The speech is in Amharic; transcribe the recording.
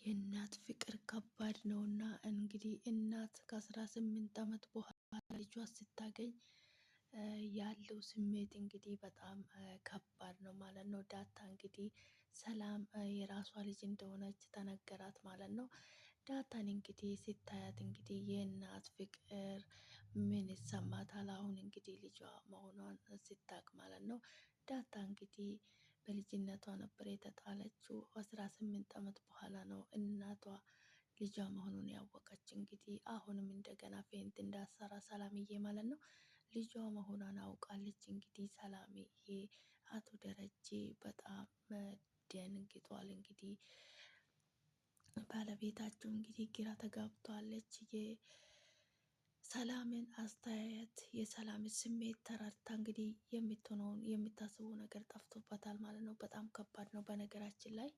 የእናት ፍቅር ከባድ ነውና እንግዲህ እናት ከ18 ዓመት በኋላ ልጇ ስታገኝ ያለው ስሜት እንግዲህ በጣም ከባድ ነው ማለት ነው። ዳታ እንግዲህ ሰላም የራሷ ልጅ እንደሆነች ተነገራት ማለት ነው። ዳታን እንግዲህ ስታያት እንግዲህ የእናት ፍቅር ምን ይሰማታል? አሁን እንግዲህ ልጇ መሆኗን ስታቅ ማለት ነው። ዳታ እንግዲህ በልጅነቷ ነበር የተጣለችው። 18 ዓመት በኋላ ነው እናቷ ልጇ መሆኑን ያወቀች። እንግዲህ አሁንም እንደገና ፌንት እንዳሰራ ሰላምዬ ማለት ነው ልጇ መሆኗን አውቃለች። እንግዲህ ሰላምዬ አቶ ደረጀ በጣም ደንግጧል። እንግዲህ ባለቤታቸው እንግዲህ ግራ ተጋብቷለች። የሰላምን አስተያየት የሰላምን ስሜት ተረድታ እንግዲህ የምትሆነውን የምታስበው ነገር ጠፍቶበታል ማለት ነው። በጣም ከባድ ነው በነገራችን ላይ